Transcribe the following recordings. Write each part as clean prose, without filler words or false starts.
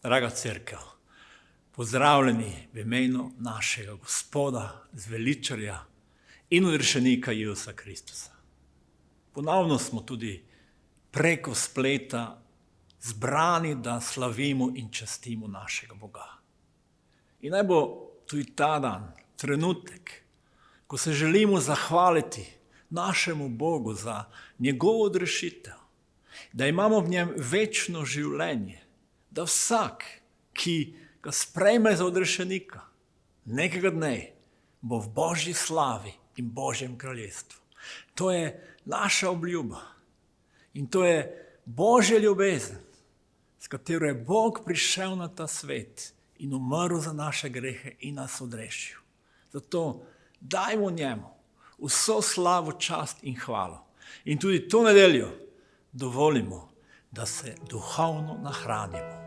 Draga cerkev, pozdravljeni v imenu našega Gospoda, zveličarja in odrešenika Jezusa Kristusa. Ponovno smo tudi preko spleta zbrani, da slavimo in častimo našega Boga. In naj bo tudi ta dan, trenutek, ko se želimo zahvaliti našemu Bogu za njegovo odrešitev, da imamo v njem večno življenje, da vsak, ki ga sprejme za odrešenika, nekega dne bo v Božji slavi in Božjem kraljestvu. To je naša obljuba in to je Božja ljubezen, s katero je Bog prišel na ta svet in umrl za naše grehe in nas odrešil. Zato dajmo njemu vso slavo, čast in hvalo. In tudi to nedeljo dovolimo, da se duhovno nahranimo.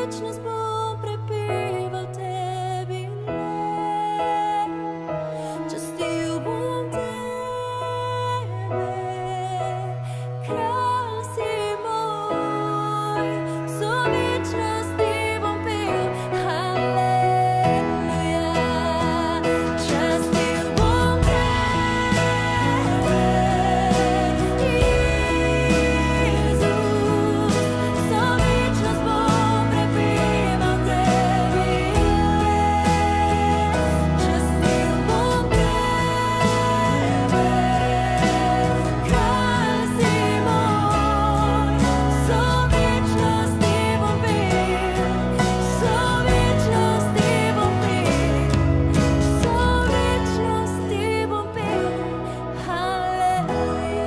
večnost bom prepeval tebi, častil bom tebe, kralj si moj, vso večnost ti bom pel, haleluja. Častil bom tebe, Jezus, vso večnost bom prepeval tebi, častil bom tebe, kralj si moj, vso večnost ti bom pel, vso večnost ti bom pel, vso večnost ti bom pel, haleluja.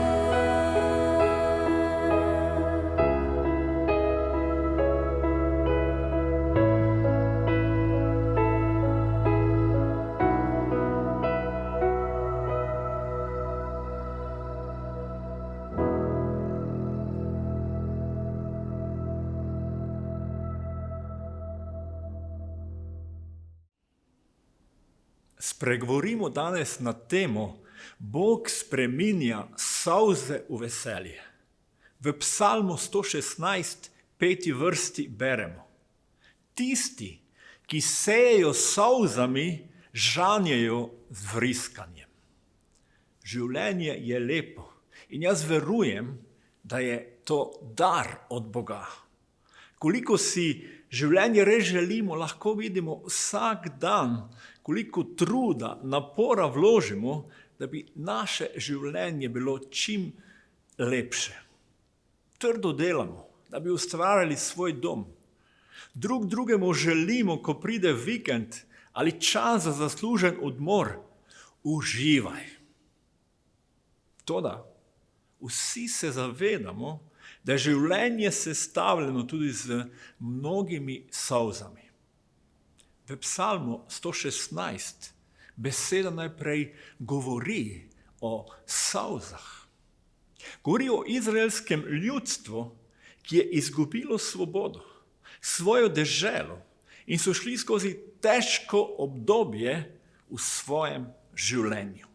Spregovorimo danes na temo Bog spreminja solze v veselje. V Psalmu 116, 5. vrsti beremo: Tisti, ki sejejo s solzami, žanjejo z vriskanjem. Življenje je lepo in jaz verujem, da je to dar od Boga. Koliko si življenje res želimo, lahko vidimo vsak dan, koliko truda, napora vložimo, da bi naše življenje bilo čim lepše. Trdo delamo, da bi ustvarjali svoj dom. Drug drugemu želimo, ko pride vikend ali čas za zaslužen odmor, uživaj. Toda vsi se zavedamo, da je življenje sestavljeno tudi z mnogimi solzami. V Psalmu 116 beseda najprej govori o solzah. Govori o izraelskem ljudstvu, ki je izgubilo svobodo, svojo deželo in so šli skozi težko obdobje v svojem življenju.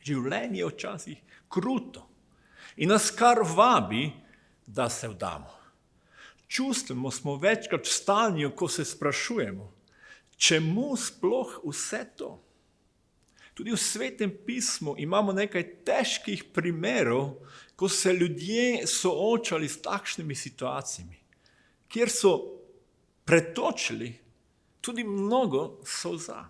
Življenje je včasih kruto in nas kar vabi, da se vdamo. Čustveno smo večkrat v stanju, ko se sprašujemo, čemu sploh vse to? Tudi v Svetem pismu imamo nekaj težkih primerov, ko se ljudje soočali s takšnimi situacijami, kjer so pretočili tudi mnogo solza.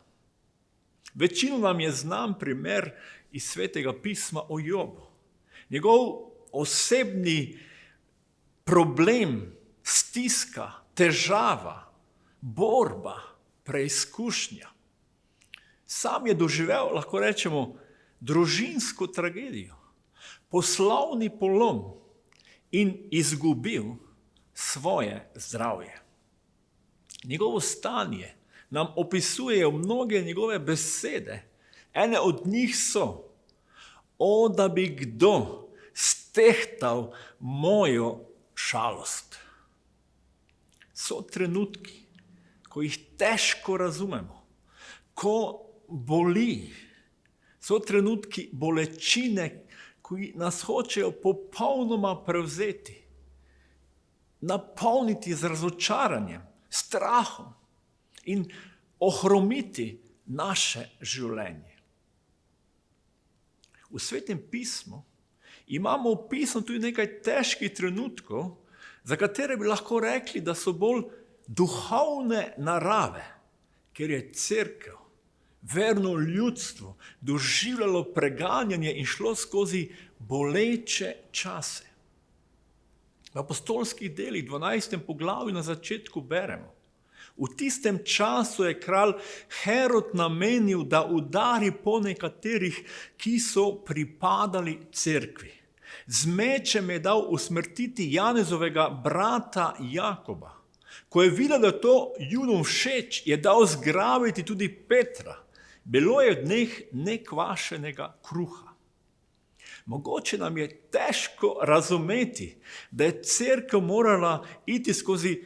Večino nam je znan primer iz Svetega pisma o Jobu. Njegov osebni problem, stiska, težava, borba, preizkušnja. Sam je doživel, lahko rečemo, družinsko tragedijo, poslovni polom in izgubil svoje zdravje. Njegovo stanje nam opisujejo mnoge njegove besede. Ene od njih so: o, da bi kdo stehtal mojo šalost. So trenutki, ko jih težko razumemo, ko boli. So trenutki bolečine, ki nas hočejo popolnoma prevzeti, napolniti z razočaranjem, strahom in ohromiti naše življenje. V Svetem pismu imamo opisano tudi nekaj težkih trenutkov, za katere bi lahko rekli, da so bolj duhovne narave, ker je cerkev, verno ljudstvo, doživljalo preganjanje in šlo skozi boleče čase. V apostolskih delih, 12. poglavju na začetku beremo: v tistem času je kralj Herod namenil, da udari po nekaterih, ki so pripadali cerkvi. Z mečem je dal usmrtiti Janezovega brata Jakoba. Ko je videl, da to Judom všeč, je dal zgrabiti tudi Petra. Bilo je v dneh nekvašenega kruha. Mogoče nam je težko razumeti, da je cerkev morala iti skozi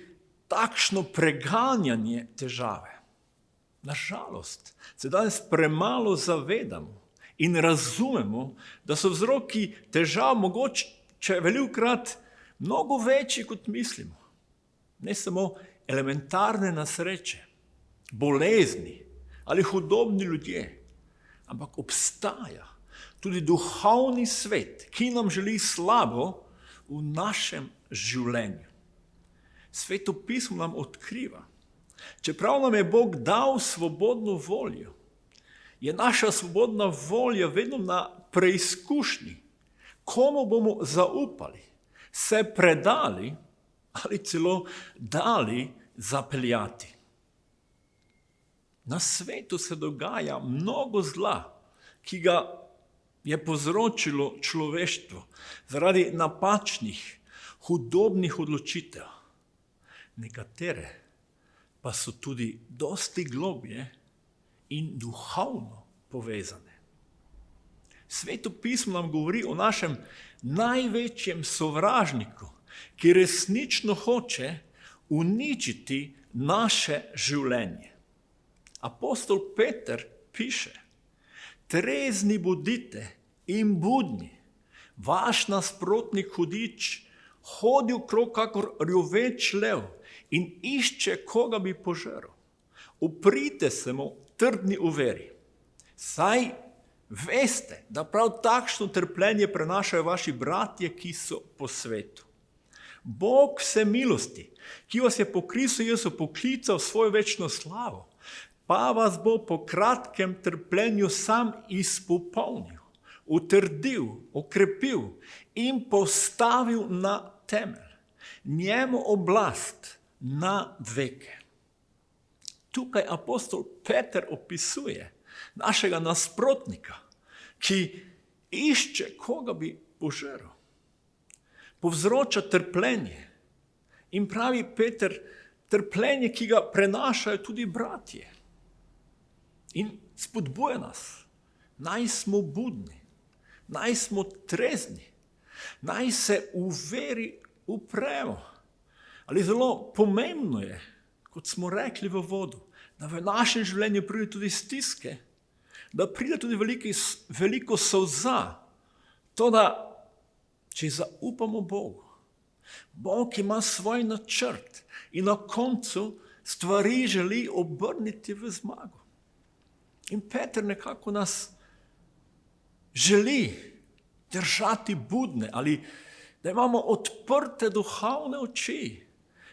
takšno preganjanje težave. Nažalost, se danes premalo zavedamo in razumemo, da so vzroki težav mogoče velikokrat mnogo večji, kot mislimo. Ne samo elementarne nesreče, bolezni ali hudobni ljudje, ampak obstaja tudi duhovni svet, ki nam želi slabo v našem življenju. Sveto pismo nam odkriva, čeprav nam je Bog dal svobodno voljo, je naša svobodna volja vedno na preizkušnji, komu bomo zaupali, se predali ali celo dali zapeljati. Na svetu se dogaja mnogo zla, ki ga je povzročilo človeštvo zaradi napačnih, hudobnih odločitev. Nekatere pa so tudi dosti globje in duhovno povezane. Sveto pismo nam govori o našem največjem sovražniku, ki resnično hoče uničiti naše življenje. Apostol Peter piše: trezni bodite in budni, vaš nasprotnik hudič hodi okrog kakor rjoveč lev in išče, koga bi požrl. Uprite se mu trdni v veri. Saj veste, da prav takšno trpljenje prenašajo vaši bratje, ki so po svetu. Bog vse milosti, ki vas je po Kristu Jezu poklical v svojo večno slavo, pa vas bo po kratkem trpljenju sam izpopolnil, utrdil, okrepil in postavil na temelj. Njemu oblast na veke. Tukaj apostol Peter opisuje našega nasprotnika, ki išče, koga bi požrl. Povzroča trpljenje. In pravi Peter, trpljenje, ki ga prenašajo tudi bratje. In spodbuja nas, naj smo budni, naj smo trezni, naj se v veri upremo. Ali zelo pomembno je, kot smo rekli v uvodu, da v našem življenju pride tudi stiske, da pride tudi veliko solza. Toda, če zaupamo Bogu, Bog ima svoj načrt in na koncu stvari želi obrniti v zmago. In Peter nekako nas želi držati budne ali da imamo odprte duhovne oči.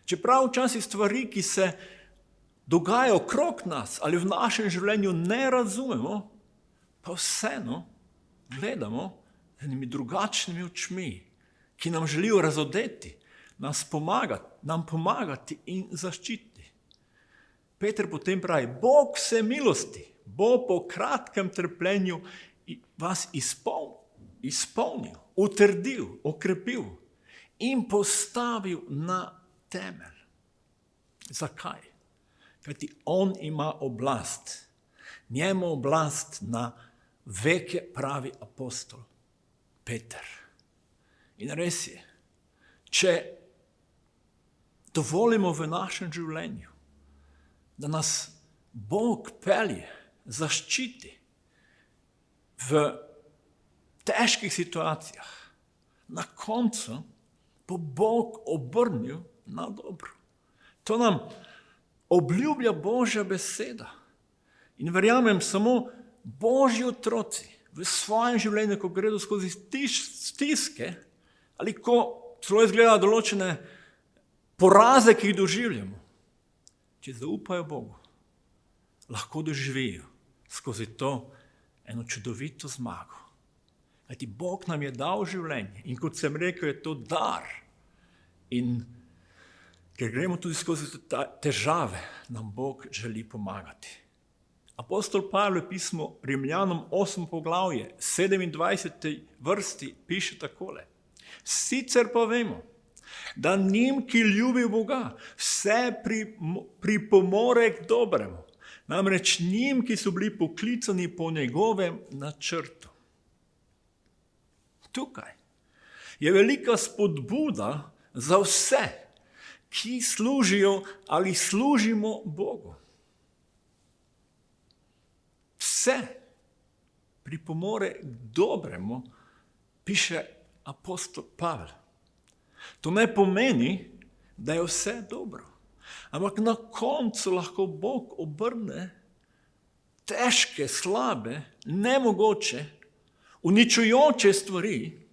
Čeprav včasih stvari, ki se dogajajo okrog nas ali v našem življenju ne razumemo, pa vseeno gledamo z enimi drugačnimi očmi, ki nam želijo razodeti, nam pomagati in zaščititi. Peter potem pravi, Bog vse milosti bo po kratkem trpljenju vas izpolnil, utrdil, okrepil in postavil na temelj. Zakaj? Kajti on ima oblast. Njemu oblast na veke, pravi apostol Peter. In res je, če dovolimo v našem življenju, da nas Bog pelje, zaščiti v težkih situacijah, na koncu bo Bog obrnil na dobro. To nam obljublja Božja beseda. In verjamem, samo Božji otroci v svojem življenju, ko gredo skozi stiske, ali ko celo izgleda določene poraze, ki jih doživljamo, če zaupajo Bogu, lahko doživijo skozi to eno čudovito zmago. Kajti Bog nam je dal življenje in kot sem rekel, je to dar. In ker gremo tudi skozi težave, nam Bog želi pomagati. Apostol Pavel v pismu Rimljanom 8. poglavje, 27. vrsti piše takole. Sicer pa vemo, da njim, ki ljubijo Boga, vse pripomore k dobremu. Namreč njim, ki so bili poklicani po njegovem načrtu. Tukaj je velika spodbuda za vse, ki služijo ali služimo Bogu. Vse pripomore k dobremu, piše apostol Pavel. To ne pomeni, da je vse dobro, ampak na koncu lahko Bog obrne težke, slabe, nemogoče, uničujoče stvari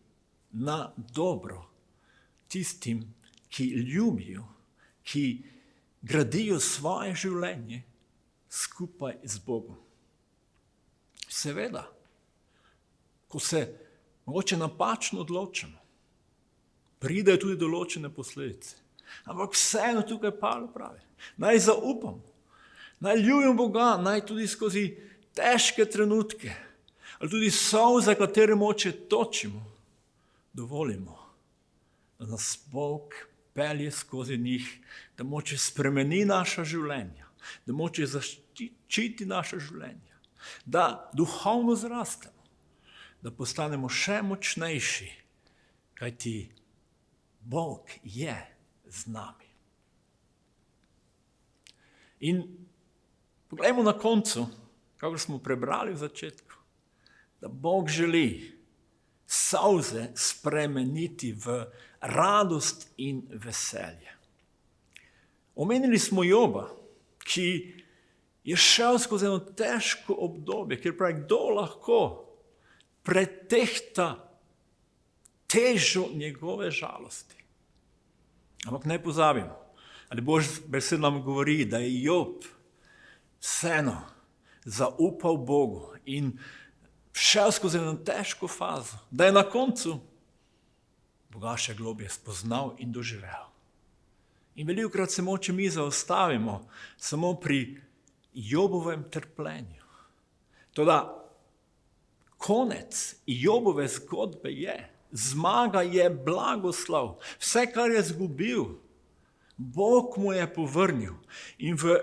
na dobro tistim, ki ljubijo, ki gradijo svoje življenje skupaj z Bogom. Seveda, ko se mogoče napačno odločimo, pridejo tudi določene posledice. Ampak vseeno tukaj Pavel pravi, naj zaupamo, naj ljubimo Boga, naj tudi skozi težke trenutke, ali tudi solze, katere moče točimo, dovolimo, da nas Bog pelje skozi njih, da moče spremeni naša življenja, da moče zaščiti naša življenja, da duhovno zrastemo, da postanemo še močnejši, kajti Bog je z nami. In poglejmo na koncu, kako smo prebrali v začetku, da Bog želi solze spremeniti v radost in veselje. Omenili smo Joba, ki je šel skozi eno težko obdobje, kjer pravi, kdo lahko pretehta težo njegove žalosti. Ampak ne pozabimo, ali Božja beseda nam govori, da je Job vseeno zaupal Bogu in šel skozi eno težko fazo, da je na koncu Boga še globje spoznal in doživel. In velikokrat se moče mi zaustavimo samo pri Jobovem trpljenju. Toda konec Jobove zgodbe je, zmaga je blagoslov. Vse, kar je izgubil, Bog mu je povrnil. In v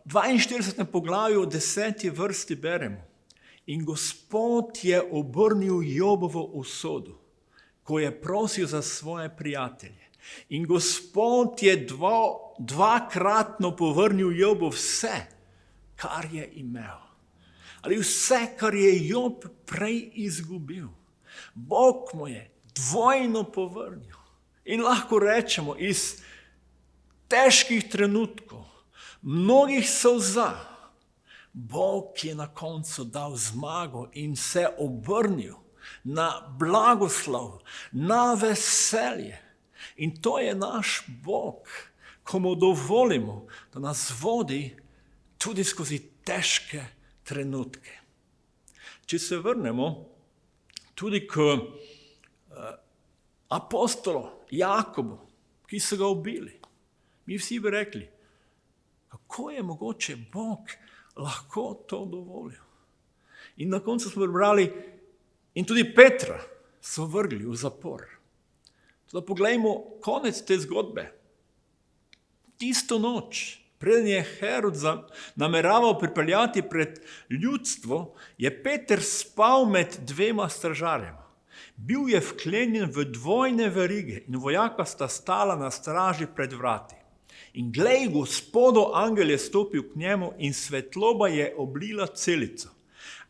42. poglavju 10. vrsti beremo: in Gospod je obrnil Jobovo usodo, ko je prosil za svoje prijatelje. In Gospod je dvakratno povrnil Jobu vse, kar je imel. Ali vse, kar je Job prej izgubil. Bog mu je dvojno povrnil. In lahko rečemo, iz težkih trenutkov, mnogih solza, Bog je na koncu dal zmago in se obrnil na blagoslov, na veselje. In to je naš Bog, ko mu dovolimo, da nas vodi tudi skozi težke trenutke. Če se vrnemo tudi k apostolu Jakobu, ki so ga ubili, mi vsi bi rekli, kako je mogoče Bog lahko to dovolil. In na koncu smo prebrali, in tudi Petra so vrgli v zapor. Da poglejmo konec te zgodbe. Tisto noč, preden je Herod nameraval pripeljati pred ljudstvo, je Peter spal med dvema stražarjema. Bil je vklenjen v dvojne verige in vojaka sta stala na straži pred vrati. In glej, Gospodov angel je stopil k njemu in svetloba je oblila celico.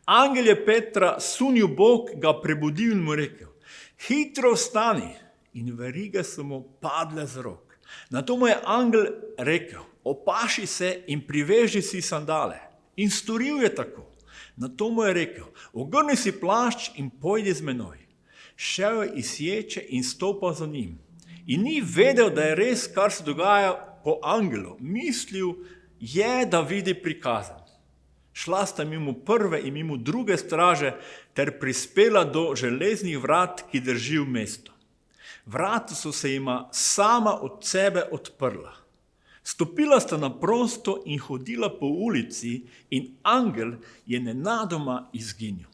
Angel je Petra sunil Bog, ga prebudil in mu rekel: hitro vstani. In verige so mu padle z rok. Nato mu je angel rekel: opaši se in priveži si sandale. In storil je tako. Nato mu je rekel: ogrni si plašč in pojdi z menoj. Šel je iz ječe in stopal za njim. In ni vedel, da je res, kar se dogaja po angelu. Mislil je, da vidi prikazan. Šla sta mimo prve in mimo druge straže ter prispela do železnih vrat, ki držijo mesto. Vrata so se jima sama od sebe odprla. Stopila sta na prosto in hodila po ulici in angel je nenadoma izginil.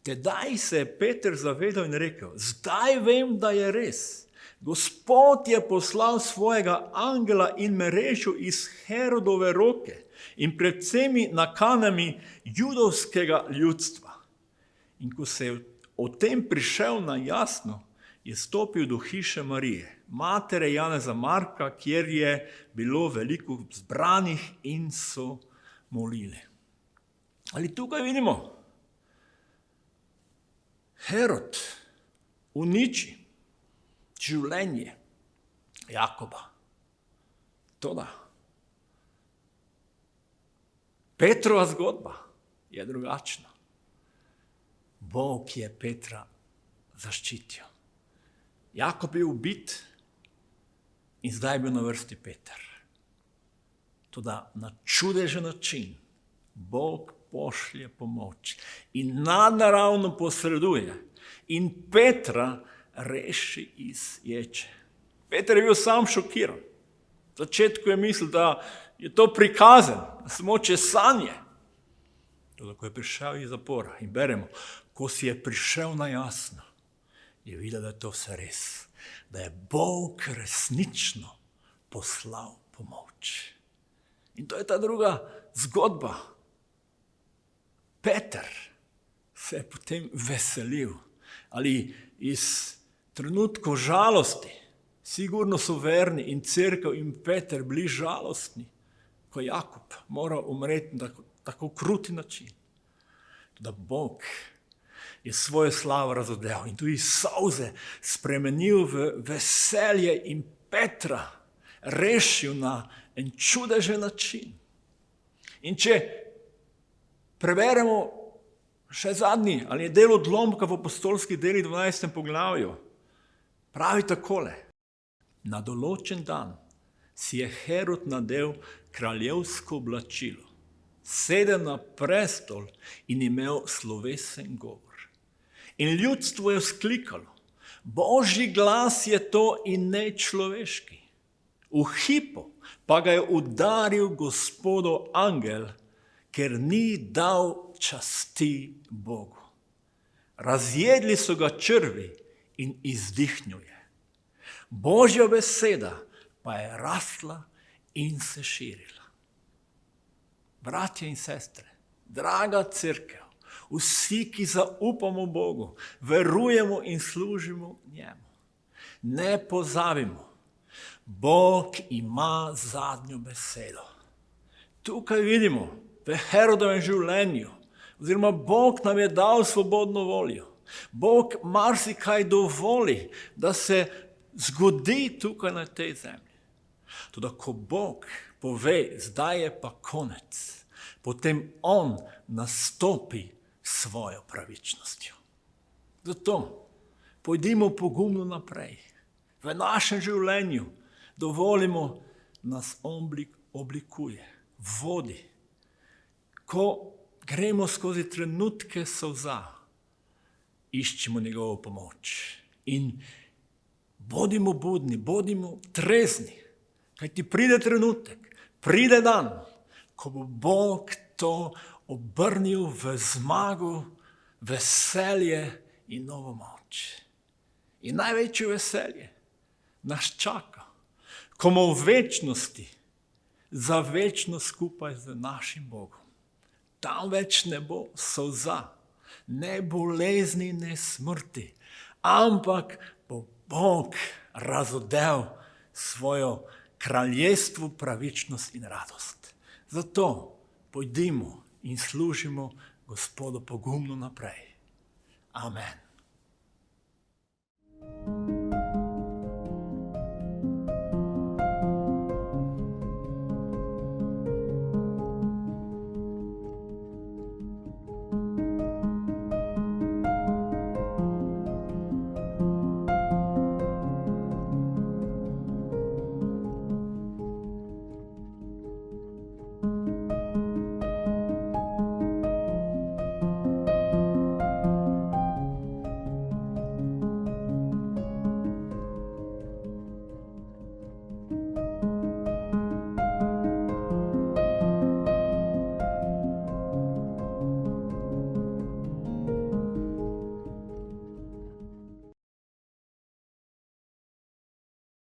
Tedaj se je Peter zavedal in rekel: zdaj vem, da je res. Gospod je poslal svojega angela in me rešil iz Herodove roke in pred vsemi nakanami judovskega ljudstva. In ko se je o tem prišel na jasno, je stopil do hiše Marije matere Janeza Marka, kjer je bilo veliko zbranih in so molili. Ali tukaj vidimo? Herod uniči življenje Jakoba. Toda Petrova zgodba je drugačna. Bog je Petra zaščitil. Jakob je ubit in zdaj je bil na vrsti Peter. Toda na čudežen način Bog pošlje pomoč in nadnaravno posreduje in Petra reši iz ječe. Peter je bil sam šokiran. V začetku je mislil, da je to prikazen, da samo čez sanje. Toda ko je prišel iz zapora in beremo, ko si je prišel na jasno, je videl, da je to vse res, da je Bog resnično poslal pomoč. In to je ta druga zgodba. Peter se je potem veselil. Ali iz trenutkov žalosti, sigurno so verni in cerkev in Peter bili žalostni, ko je Jakob moral umreti na tako kruti način. Da Bog je svojo slavo razodel in tudi solze spremenil v veselje in Petra rešil na en čudežen način. In če preberemo še zadnji, ali je del odlomka v apostolskih delih 12. poglavju, pravi takole. Na določen dan si je Herod nadel kraljevsko oblačilo, sedel na prestol in imel slovesen govor. In ljudstvo je vzklikalo, Božji glas je to in ne človeški. V hipu pa ga je udaril Gospodov angel, ker ni dal časti Bogu. Razjedli so ga črvi in izdihnil je. Božja beseda pa je rasla in se širila. Bratje in sestre, draga cerkev, vsi, ki zaupamo Bogu, verujemo in služimo njemu. Ne pozabimo, Bog ima zadnjo besedo. Tukaj vidimo v Herodovem življenju, oziroma Bog nam je dal svobodno voljo. Bog marsikaj dovoli, da se zgodi tukaj na tej zemlji. Toda ko Bog pove, zdaj je pa konec, potem on nastopi svojo pravičnostjo. Zato pojdimo pogumno naprej. V našem življenju dovolimo, nas on oblikuje, vodi. Ko gremo skozi trenutke solza, iščimo njegovo pomoč in bodimo budni, bodimo trezni, kajti pride trenutek, pride dan, ko bo Bog to obrnil v zmago, veselje in novo moč. In največje veselje nas čaka, ko bomo v večnosti, za večno skupaj z našim Bogom. Tam več ne bo solza, ne bolezni, ne smrti, ampak bo Bog razodel svojo kraljestvo, pravičnost in radost. Zato pojdimo in služimo Gospodu pogumno naprej. Amen.